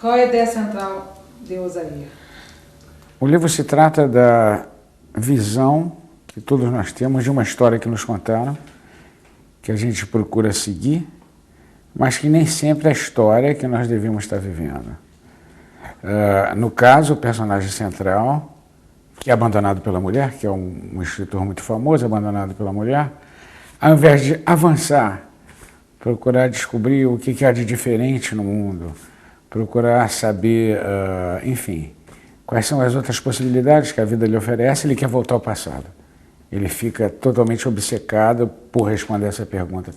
Qual é a ideia central de Osair? O livro se trata da visão que todos nós temos de uma história que nos contaram, que a gente procura seguir, mas que nem sempre é a história que nós devemos estar vivendo. No caso, o personagem central, que é abandonado pela mulher, que é um escritor muito famoso, abandonado pela mulher, ao invés de avançar, procurar descobrir o que há de diferente no mundo, procurar saber, enfim, quais são as outras possibilidades que a vida lhe oferece, ele quer voltar ao passado. Ele fica totalmente obcecado por responder essa pergunta.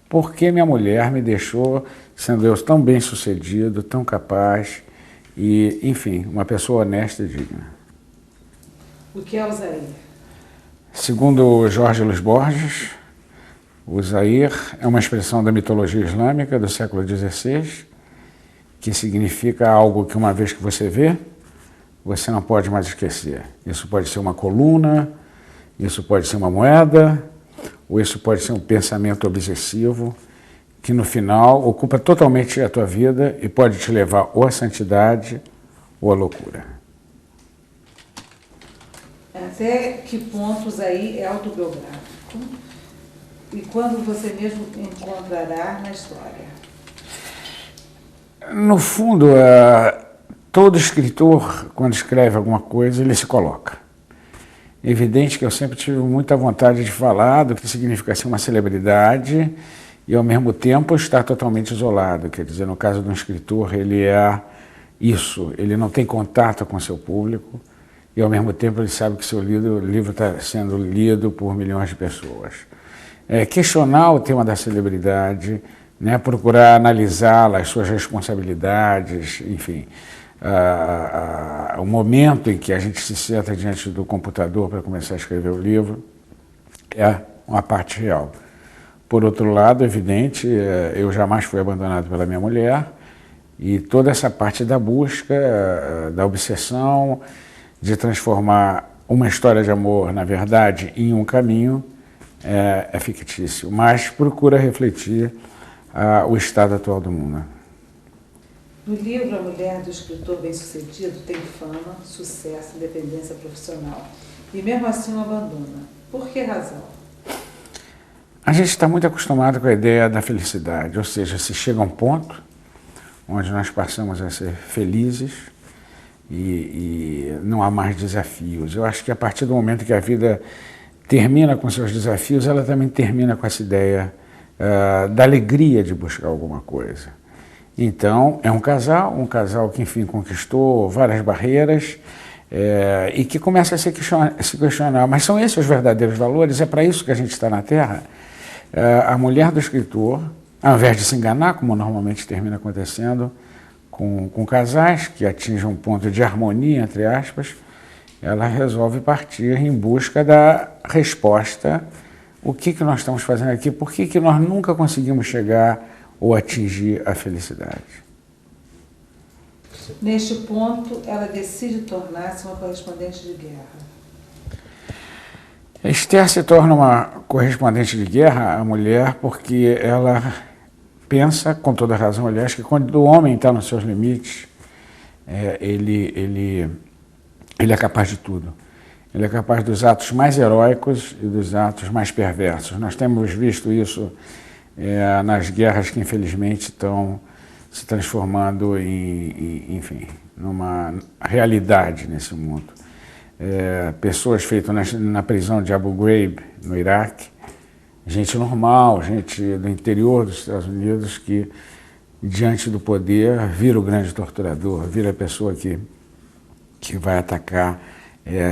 Por que minha mulher me deixou, sendo eu tão bem-sucedido, tão capaz e, enfim, uma pessoa honesta e digna? O que é Osair? Segundo Jorge Luis Borges, Osair é uma expressão da mitologia islâmica do século XVI, que significa algo que uma vez que você vê, você não pode mais esquecer. Isso pode ser uma coluna, isso pode ser uma moeda, ou isso pode ser um pensamento obsessivo que no final ocupa totalmente a tua vida e pode te levar ou à santidade ou à loucura. Até que ponto Osair é autobiográfico? E quando você mesmo encontrará na história? No fundo, todo escritor, quando escreve alguma coisa, ele se coloca. É evidente que eu sempre tive muita vontade de falar do que significa ser uma celebridade e, ao mesmo tempo, estar totalmente isolado. Quer dizer, no caso de um escritor, ele é isso, ele não tem contato com o seu público e, ao mesmo tempo, ele sabe que seu livro está sendo lido por milhões de pessoas. Questionar o tema da celebridade, né, procurar analisá-la, as suas responsabilidades, enfim, o momento em que a gente se senta diante do computador para começar a escrever o livro é uma parte real. Por outro lado, evidente, eu jamais fui abandonado pela minha mulher e toda essa parte da busca, da obsessão, de transformar uma história de amor, na verdade, em um caminho, é fictício, mas procura refletir o estado atual do mundo. No livro, a mulher do escritor bem-sucedido tem fama, sucesso, independência profissional e mesmo assim o abandona. Por que razão? A gente está muito acostumado com a ideia da felicidade, ou seja, se chega a um ponto onde nós passamos a ser felizes e não há mais desafios. Eu acho que a partir do momento que a vida termina com seus desafios, ela também termina com essa ideia da alegria de buscar alguma coisa. Então, é um casal que, enfim, conquistou várias barreiras e que começa a se questionar, mas são esses os verdadeiros valores? É para isso que a gente está na Terra? A mulher do escritor, ao invés de se enganar, como normalmente termina acontecendo com casais que atingem um ponto de harmonia, entre aspas, ela resolve partir em busca da resposta. O que nós estamos fazendo aqui? Por que nós nunca conseguimos chegar ou atingir a felicidade? Neste ponto, ela decide tornar-se uma correspondente de guerra. Esther se torna uma correspondente de guerra, a mulher, porque ela pensa, com toda razão, aliás, que quando o homem está nos seus limites, ele é capaz de tudo. Ele é capaz dos atos mais heróicos e dos atos mais perversos. Nós temos visto isso nas guerras que, infelizmente, estão se transformando enfim, numa realidade nesse mundo. Pessoas feitas na prisão de Abu Ghraib, no Iraque, gente normal, gente do interior dos Estados Unidos que, diante do poder, vira o grande torturador, vira a pessoa que vai atacar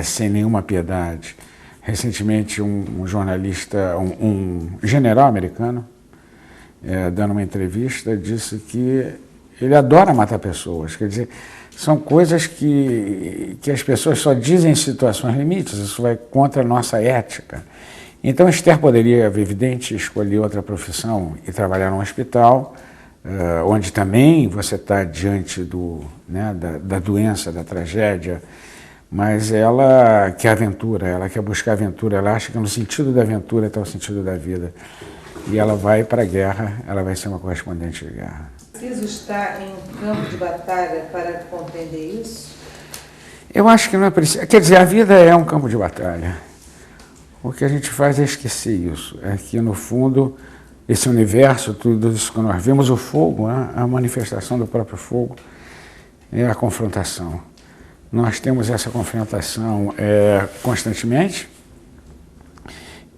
sem nenhuma piedade. Recentemente, um jornalista, um general americano, dando uma entrevista, disse que ele adora matar pessoas. Quer dizer, são coisas que as pessoas só dizem em situações limites, isso vai contra a nossa ética. Então, Esther poderia, evidente, escolher outra profissão e trabalhar num hospital, onde também você está diante da doença, da tragédia, mas ela quer aventura, ela quer buscar aventura, ela acha que no sentido da aventura está o sentido da vida. E ela vai para a guerra, ela vai ser uma correspondente de guerra. Preciso preciso estar em um campo de batalha para compreender isso? Eu acho que não é preciso. Quer dizer, a vida é um campo de batalha. O que a gente faz é esquecer isso. É que, no fundo, esse universo, tudo isso que nós vemos, o fogo, né? A manifestação do próprio fogo, é a confrontação. Nós temos essa confrontação constantemente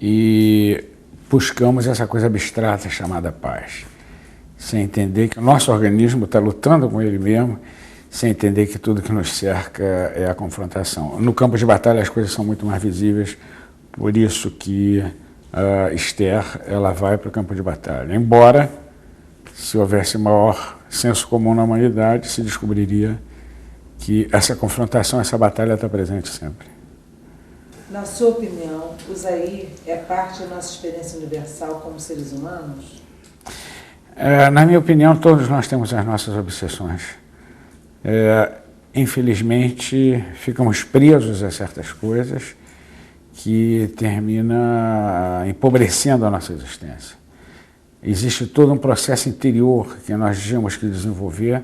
e buscamos essa coisa abstrata chamada paz. Sem entender que o nosso organismo está lutando com ele mesmo, sem entender que tudo que nos cerca é a confrontação. No campo de batalha as coisas são muito mais visíveis, por isso que a Esther ela vai para o campo de batalha. Embora, se houvesse maior senso comum na humanidade, se descobriria que essa confrontação, essa batalha está presente sempre. Na sua opinião, o Zair é parte da nossa experiência universal como seres humanos? Na minha opinião, todos nós temos as nossas obsessões. Infelizmente, ficamos presos a certas coisas que termina empobrecendo a nossa existência. Existe todo um processo interior que nós tínhamos que desenvolver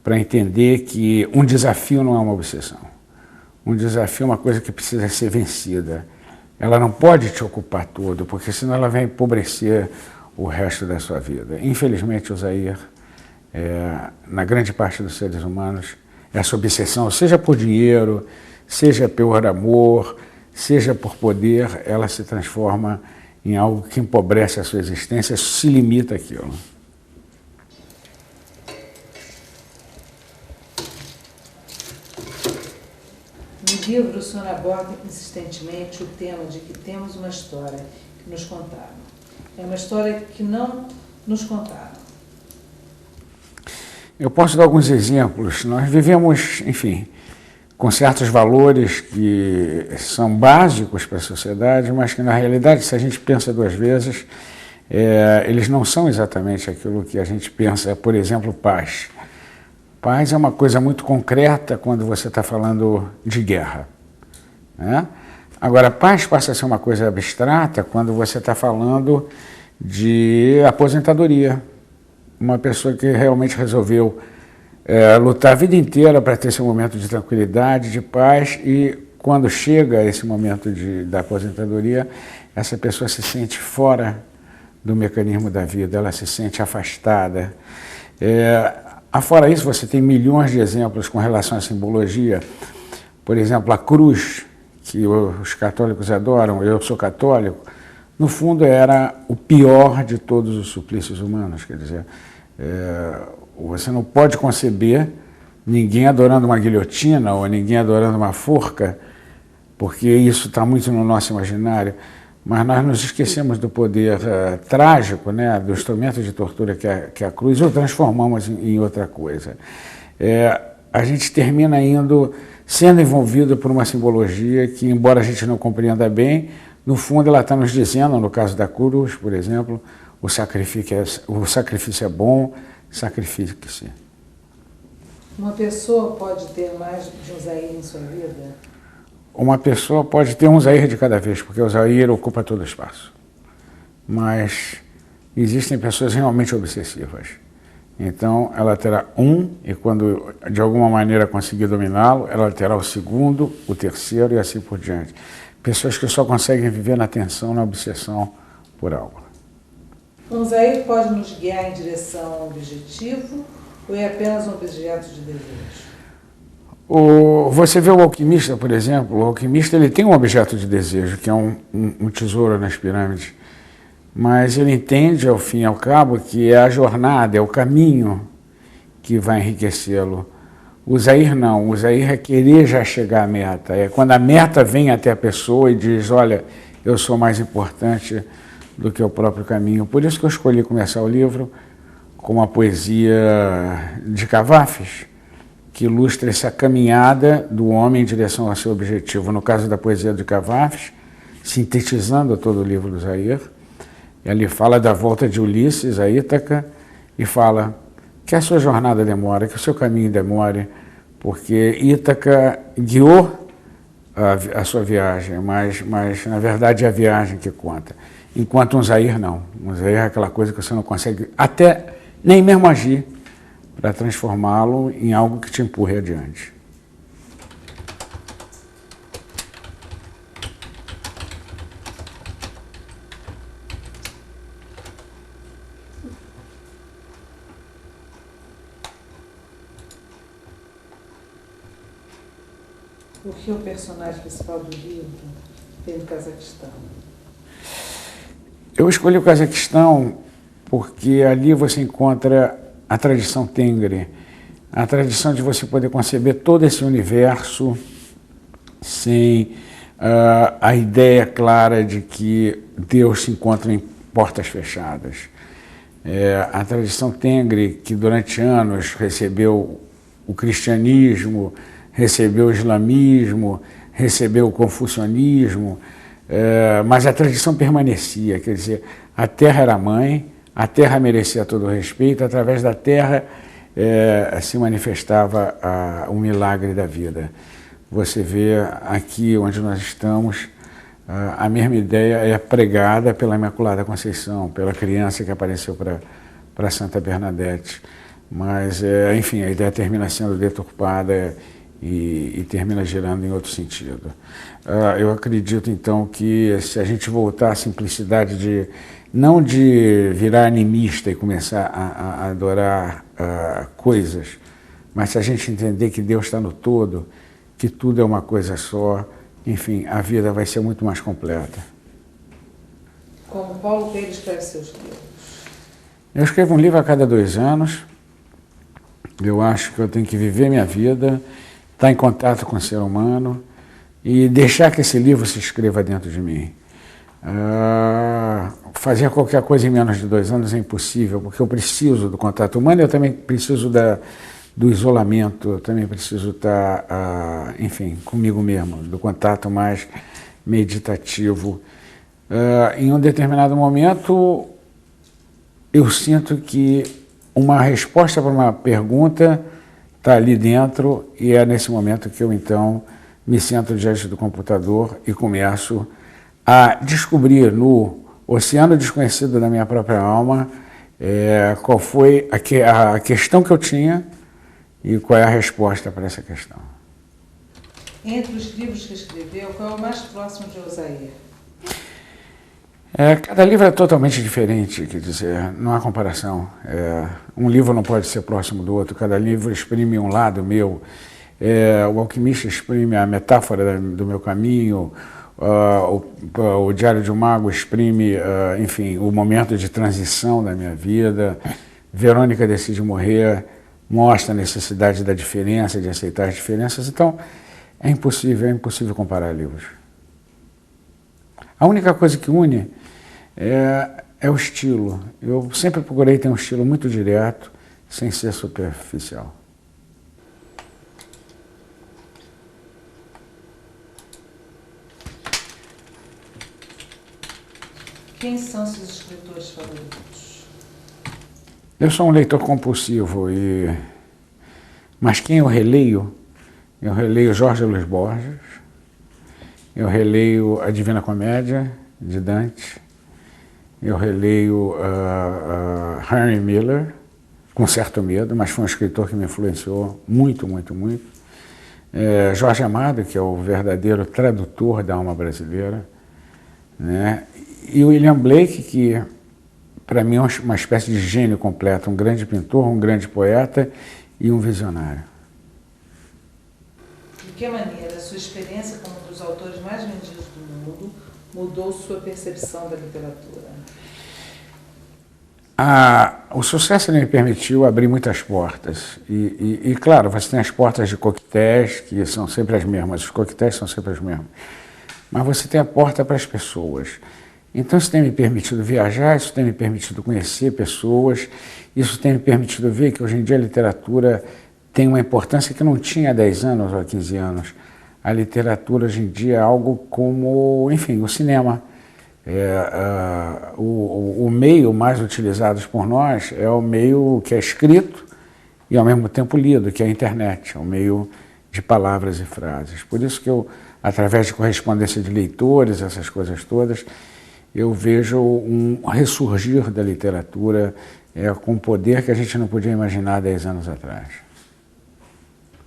para entender que um desafio não é uma obsessão. Um desafio é uma coisa que precisa ser vencida. Ela não pode te ocupar tudo, porque senão ela vai empobrecer o resto da sua vida. Infelizmente, o Zair, na grande parte dos seres humanos, essa obsessão, seja por dinheiro, seja por amor, seja por poder, ela se transforma em algo que empobrece a sua existência, se limita àquilo. No livro, o senhor aborda insistentemente o tema de que temos uma história que nos contaram. É uma história que não nos contaram. Eu posso dar alguns exemplos. Nós vivemos, enfim, com certos valores que são básicos para a sociedade, mas que, na realidade, se a gente pensa duas vezes, eles não são exatamente aquilo que a gente pensa. Por exemplo, paz. Paz é uma coisa muito concreta quando você está falando de guerra, né? Agora, paz passa a ser uma coisa abstrata quando você está falando de aposentadoria. Uma pessoa que realmente resolveu lutar a vida inteira para ter esse momento de tranquilidade, de paz, e quando chega esse momento da aposentadoria, essa pessoa se sente fora do mecanismo da vida, ela se sente afastada. Afora isso, você tem milhões de exemplos com relação à simbologia. Por exemplo, a cruz, que os católicos adoram, eu sou católico, no fundo era o pior de todos os suplícios humanos. Quer dizer, você não pode conceber ninguém adorando uma guilhotina ou ninguém adorando uma forca, porque isso está muito no nosso imaginário, mas nós nos esquecemos do poder trágico, né, do instrumento de tortura que é a cruz, ou transformamos em outra coisa. A gente termina sendo envolvido por uma simbologia que, embora a gente não compreenda bem, no fundo ela está nos dizendo, no caso da cruz, por exemplo, o sacrifício é bom, sacrifique-se. Uma pessoa pode ter mais de um Zair em sua vida? Uma pessoa pode ter um Zair de cada vez, porque o Zair ocupa todo o espaço. Mas existem pessoas realmente obsessivas. Então, ela terá e quando de alguma maneira conseguir dominá-lo, ela terá o segundo, o terceiro e assim por diante. Pessoas que só conseguem viver na tensão, na obsessão por algo. Um Zair pode nos guiar em direção a um objetivo ou é apenas um objeto de desejo? Você vê o alquimista, por exemplo, o alquimista ele tem um objeto de desejo, que é um tesouro nas pirâmides, mas ele entende, ao fim e ao cabo, que é a jornada, é o caminho que vai enriquecê-lo. O Zair não, o Zair é querer já chegar à meta, é quando a meta vem até a pessoa e diz, olha, eu sou mais importante do que o próprio caminho. Por isso que eu escolhi começar o livro com uma poesia de Cavafis, que ilustra essa caminhada do homem em direção ao seu objetivo. No caso da poesia de Cavafis, sintetizando todo o livro do Zair, ele fala da volta de Ulisses a Ítaca e fala que a sua jornada demora, que o seu caminho demore, porque Ítaca guiou a sua viagem, mas na verdade é a viagem que conta. Enquanto um Zair não. Um Zair é aquela coisa que você não consegue até nem mesmo agir, para transformá-lo em algo que te empurre adiante. O que o personagem principal do livro tem no Cazaquistão? Eu escolhi o Cazaquistão porque ali você encontra a tradição Tengri, a tradição de você poder conceber todo esse universo sem a ideia clara de que Deus se encontra em portas fechadas. A tradição Tengri, que durante anos recebeu o cristianismo, recebeu o islamismo, recebeu o confucionismo, mas a tradição permanecia, quer dizer, a terra era mãe, a terra merecia todo o respeito, através da terra se manifestava o milagre da vida. Você vê aqui onde nós estamos, a mesma ideia é pregada pela Imaculada Conceição, pela criança que apareceu para Santa Bernadette. Mas, enfim, a ideia termina sendo deturpada e termina girando em outro sentido. Eu acredito, então, que se a gente voltar à simplicidade não de virar animista e começar a adorar coisas, mas se a gente entender que Deus está no todo, que tudo é uma coisa só, enfim, a vida vai ser muito mais completa. Como Paulo Coelho escreve seus livros? Eu escrevo um livro a cada 2 anos. Eu acho que eu tenho que viver minha vida, estar em contato com o ser humano e deixar que esse livro se escreva dentro de mim. Fazer qualquer coisa em menos de 2 anos é impossível, porque eu preciso do contato humano, eu também preciso do isolamento, eu também preciso estar, enfim, comigo mesmo, do contato mais meditativo. Em um determinado momento, eu sinto que uma resposta para uma pergunta está ali dentro e é nesse momento que eu, então, me sento diante do computador e começo a descobrir no oceano desconhecido da minha própria alma qual foi a questão que eu tinha e qual é a resposta para essa questão. Entre os livros que escreveu, qual é o mais próximo de Osair? Cada livro é totalmente diferente, quer dizer, não há comparação. Um livro não pode ser próximo do outro, cada livro exprime um lado meu. O Alquimista exprime a metáfora do meu caminho, o Diário de um Mago exprime, enfim, o momento de transição da minha vida. Verônica Decide Morrer mostra a necessidade da diferença, de aceitar as diferenças. Então, é impossível comparar livros. A única coisa que une é o estilo. Eu sempre procurei ter um estilo muito direto, sem ser superficial. Quem são seus escritores favoritos? Eu sou um leitor compulsivo, mas quem eu releio? Eu releio Jorge Luis Borges, eu releio a Divina Comédia, de Dante, eu releio Henry Miller, com certo medo, mas foi um escritor que me influenciou muito, muito, muito. Jorge Amado, que é o verdadeiro tradutor da alma brasileira, né? E o William Blake, que para mim é uma espécie de gênio completo, um grande pintor, um grande poeta e um visionário. De que maneira a sua experiência como um dos autores mais vendidos do mundo mudou sua percepção da literatura? O sucesso me permitiu abrir muitas portas. E, claro, você tem as portas de coquetéis, que são sempre as mesmas, os coquetéis são sempre os mesmos. Mas você tem a porta para as pessoas. Então isso tem me permitido viajar, isso tem me permitido conhecer pessoas, isso tem me permitido ver que hoje em dia a literatura tem uma importância que não tinha há 10 anos ou há 15 anos. A literatura hoje em dia é algo como, enfim, o cinema. O meio mais utilizado por nós é o meio que é escrito e ao mesmo tempo lido, que é a internet, é o meio de palavras e frases. Por isso que eu, através de correspondência de leitores, essas coisas todas, eu vejo um ressurgir da literatura com um poder que a gente não podia imaginar 10 anos atrás.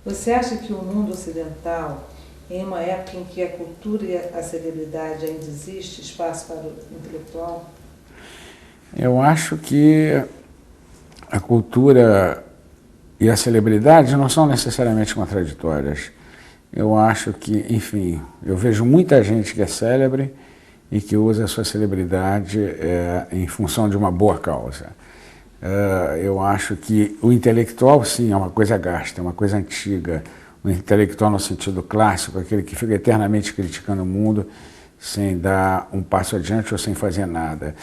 Você acha que o mundo ocidental, em uma época em que a cultura e a celebridade ainda existe espaço para o intelectual? Eu acho que a cultura e a celebridade não são necessariamente contraditórias. Eu acho que, enfim, eu vejo muita gente que é célebre e que usa a sua celebridade em função de uma boa causa. Eu acho que o intelectual, sim, é uma coisa gasta, é uma coisa antiga. O intelectual no sentido clássico, aquele que fica eternamente criticando o mundo sem dar um passo adiante ou sem fazer nada.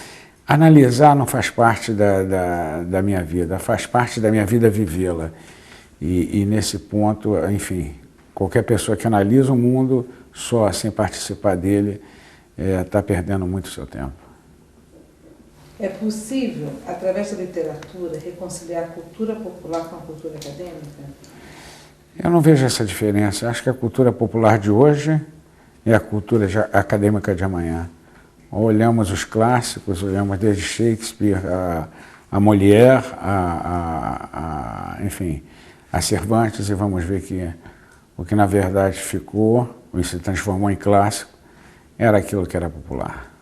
Analisar não faz parte da minha vida, faz parte da minha vida vivê-la. E nesse ponto, enfim, qualquer pessoa que analisa o mundo só sem participar dele está perdendo muito seu tempo. É possível, através da literatura, reconciliar a cultura popular com a cultura acadêmica? Eu não vejo essa diferença. Acho que a cultura popular de hoje é a cultura acadêmica de amanhã. Olhamos os clássicos, olhamos desde Shakespeare a Molière, enfim, a Cervantes, e vamos ver que o que na verdade ficou e se transformou em clássico era aquilo que era popular.